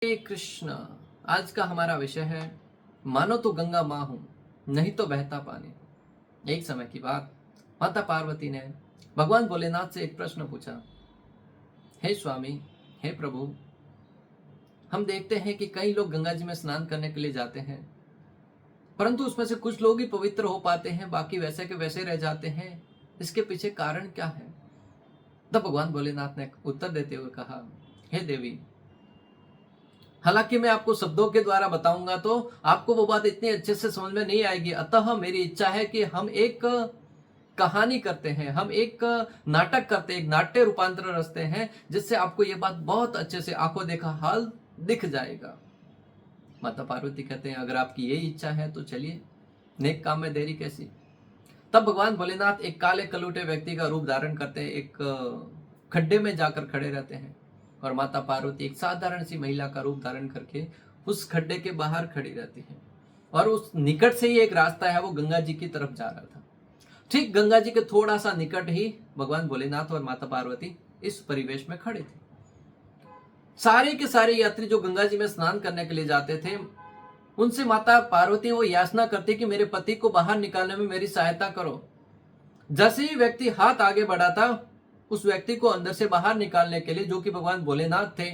हरे कृष्ण। आज का हमारा विषय है मानो तो गंगा माँ हूं, नहीं तो बहता पानी। एक समय की बात, माता पार्वती ने भगवान भोलेनाथ से एक प्रश्न पूछा। हे स्वामी, हे प्रभु, हम देखते हैं कि कई लोग गंगा जी में स्नान करने के लिए जाते हैं, परंतु उसमें से कुछ लोग ही पवित्र हो पाते हैं, बाकी वैसे के वैसे रह जाते हैं। इसके पीछे कारण क्या है? तब भगवान भोलेनाथ ने उत्तर देते हुए कहा, हे देवी, हालांकि मैं आपको शब्दों के द्वारा बताऊंगा तो आपको वो बात इतनी अच्छे से समझ में नहीं आएगी। अतः मेरी इच्छा है कि हम एक कहानी करते हैं, हम एक नाटक करते हैं, एक नाट्य रूपांतर रचते हैं, जिससे आपको ये बात बहुत अच्छे से आंखों देखा हाल दिख जाएगा। माता पार्वती कहते हैं, अगर आपकी यही इच्छा है तो चलिए, नेक काम में देरी कैसी। तब भगवान भोलेनाथ एक काले कलूटे व्यक्ति का रूप धारण करते हैं, एक खड्डे में जाकर खड़े रहते हैं, और माता पार्वती एक साधारण सी महिला का रूप धारण करके उस खड्डे के बाहर खड़ी रहती है। और उस निकट से ही एक रास्ता है, वो गंगा जी की तरफ जा रहा था। ठीक गंगा जी के थोड़ा सा निकट ही भगवान भोलेनाथ और माता पार्वती इस परिवेश में खड़े थे। सारे के सारे यात्री जो गंगा जी में स्नान करने के लिए जाते थे, उनसे माता पार्वती वो याचना करती कि मेरे पति को बाहर निकालने में मेरी सहायता करो। जैसे ही व्यक्ति हाथ आगे बढ़ाता, उस व्यक्ति को अंदर से बाहर निकालने के लिए, जो कि भगवान भोलेनाथ थे,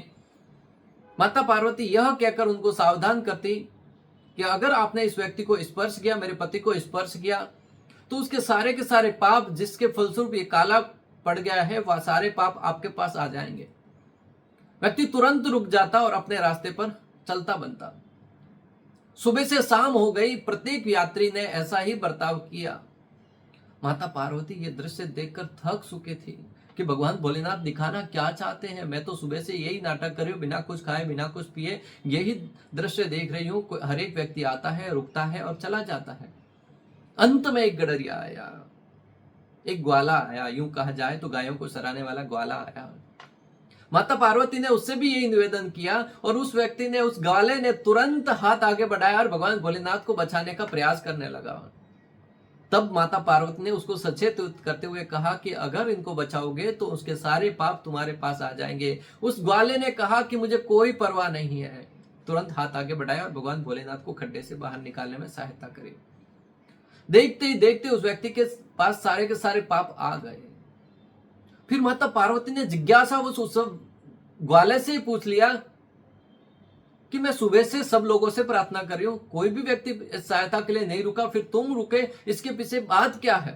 माता पार्वती यह कहकर उनको सावधान करती कि अगर आपने इस व्यक्ति को स्पर्श किया, मेरे पति को स्पर्श किया, तो उसके सारे के सारे पाप, जिसके फलस्वरूप ये काला पड़ गया है, वह सारे पाप आपके पास आ जाएंगे। व्यक्ति तुरंत रुक जाता और अपने रास्ते पर चलता बनता। सुबह से शाम हो गई, प्रत्येक यात्री ने ऐसा ही बर्ताव किया। माता पार्वती ये दृश्य देखकर थक चुके थे कि भगवान भोलेनाथ दिखाना क्या चाहते हैं। मैं तो सुबह से यही नाटक कर रही हूँ, बिना कुछ खाए बिना कुछ पिए यही दृश्य देख रही हूँ। हर एक व्यक्ति आता है, रुकता है और चला जाता है। अंत में एक गडरिया आया, एक ग्वाला आया, यूं कहा जाए तो गायों को चराने वाला ग्वाला आया। माता पार्वती ने उससे भी यही निवेदन किया, और उस व्यक्ति ने, उस ग्वाले ने तुरंत हाथ आगे बढ़ाया और भगवान भोलेनाथ को बचाने का प्रयास करने लगा। तब माता पार्वती ने उसको सचेत करते हुए कहा कि अगर इनको बचाओगे तो उसके सारे पाप तुम्हारे पास आ जाएंगे। उस ग्वाले ने कहा कि मुझे कोई परवाह नहीं है, तुरंत हाथ आगे बढ़ाया और भगवान भोलेनाथ को खड्डे से बाहर निकालने में सहायता करी। देखते ही देखते उस व्यक्ति के पास सारे के सारे पाप आ गए। फिर माता पार्वती ने जिज्ञासा उस ग्वाले से ही पूछ लिया कि मैं सुबह से सब लोगों से प्रार्थना कर रही हूं, कोई भी व्यक्ति सहायता के लिए नहीं रुका, फिर तुम रुके, इसके पीछे बात क्या है?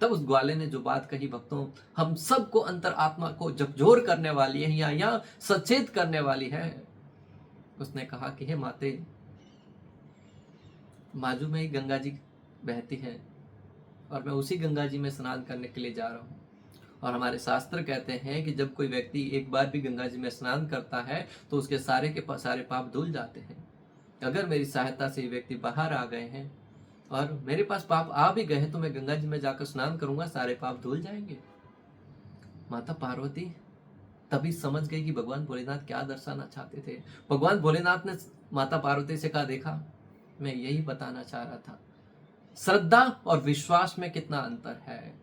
तब उस ग्वाले ने जो बात कही, भक्तों, हम सबको अंतर आत्मा को झकझोर करने वाली है, या सचेत करने वाली है। उसने कहा कि हे माते, बाजू में ही गंगा जी बहती है और मैं उसी गंगा जी में स्नान करने के लिए जा रहा हूँ। और हमारे शास्त्र कहते हैं कि जब कोई व्यक्ति एक बार भी गंगा जी में स्नान करता है तो उसके सारे के सारे पाप धुल जाते हैं। अगर मेरी सहायता से व्यक्ति बाहर आ गए हैं और मेरे पास पाप आ भी गए हैं, तो मैं गंगा जी में जाकर स्नान करूंगा, सारे पाप धुल जाएंगे। माता पार्वती तभी समझ गई कि भगवान भोलेनाथ क्या दर्शाना चाहते थे। भगवान भोलेनाथ ने माता पार्वती से कहा, देखा, मैं यही बताना चाह रहा था, श्रद्धा और विश्वास में कितना अंतर है।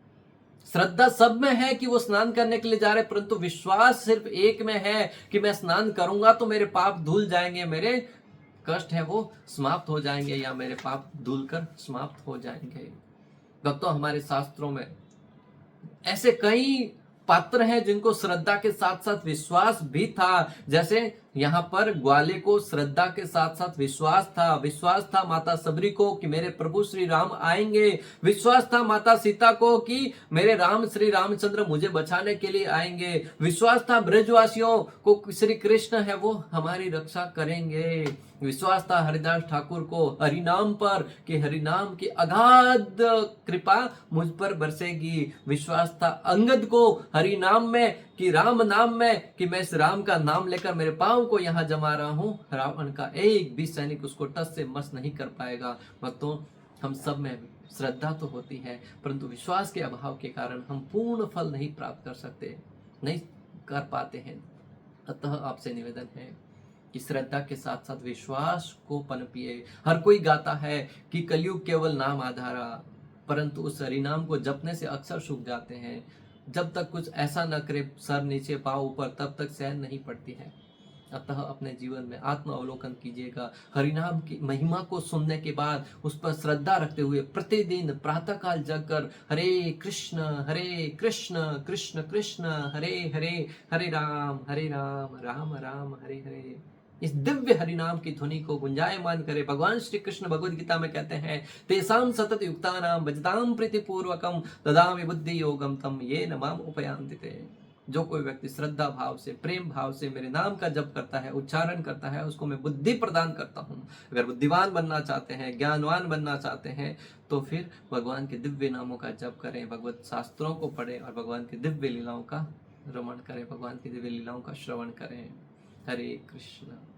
श्रद्धा सब में है कि वो स्नान करने के लिए जा रहे, परंतु विश्वास सिर्फ एक में है कि मैं स्नान करूंगा तो मेरे पाप धुल जाएंगे, मेरे कष्ट है वो समाप्त हो जाएंगे, या मेरे पाप धुल कर समाप्त हो जाएंगे। भक्तों, हमारे शास्त्रों में ऐसे कई पात्र हैं जिनको श्रद्धा के साथ साथ विश्वास भी था। जैसे यहाँ पर ग्वाले को श्रद्धा के साथ साथ विश्वास था माता सबरी को कि मेरे प्रभु श्री राम आएंगे, विश्वास था माता सीता को कि मेरे राम श्री रामचंद्र मुझे बचाने के लिए आएंगे, विश्वास था ब्रजवासियों को श्री कृष्ण है वो हमारी रक्षा करेंगे, विश्वास था हरिदास ठाकुर को हरिनाम पर कि हरिनाम की अगाध कृपा मुझ पर बरसेगी, विश्वास था अंगद को हरि नाम में कि राम नाम में कि मैं इस राम का नाम लेकर मेरे पांव को यहां जमा रहा हूं, रावण का एक भी सैनिक उसको टस से मस नहीं कर पाएगा। भक्तों, हम सब में श्रद्धा तो होती है, परंतु विश्वास के अभाव के कारण हम पूर्ण फल नहीं प्राप्त कर सकते, नहीं कर पाते हैं। अतः आपसे निवेदन है कि श्रद्धा के साथ साथ विश्वास को पनपिए। हर कोई गाता है कि कलयुग केवल नाम आधारा, परंतु उस हरिनाम को जपने से अक्सर सूख जाते हैं। जब तक कुछ ऐसा न करे, सर नीचे पाँव ऊपर, तब तक सहन नहीं पड़ती है। अतः अपने जीवन में आत्म अवलोकन कीजिएगा। हरिनाम की महिमा को सुनने के बाद उस पर श्रद्धा रखते हुए प्रतिदिन प्रातःकाल जगकर हरे कृष्ण कृष्ण कृष्ण हरे हरे, हरे राम राम राम हरे हरे, इस दिव्य हरिनाम की ध्वनि को गुंजायमान करे। भगवान श्री कृष्ण भगवद गीता में कहते हैं, तेसाम सतत युक्तानाम भजताम प्रीति पूर्वकम ददामि बुद्धि योगम तम ये नमाम उपयांति ते। जो कोई व्यक्ति श्रद्धा भाव से, प्रेम भाव से मेरे नाम का जप करता है, उच्चारण करता है, उसको मैं बुद्धि प्रदान करता हूँ। अगर बुद्धिवान बनना चाहते हैं, ज्ञानवान बनना चाहते हैं, तो फिर भगवान के दिव्य नामों का जप करें, भगवत शास्त्रों को पढ़ें और भगवान की दिव्य लीलाओं का रमण करें, भगवान की दिव्य लीलाओं का श्रवण करें। हरे कृष्ण।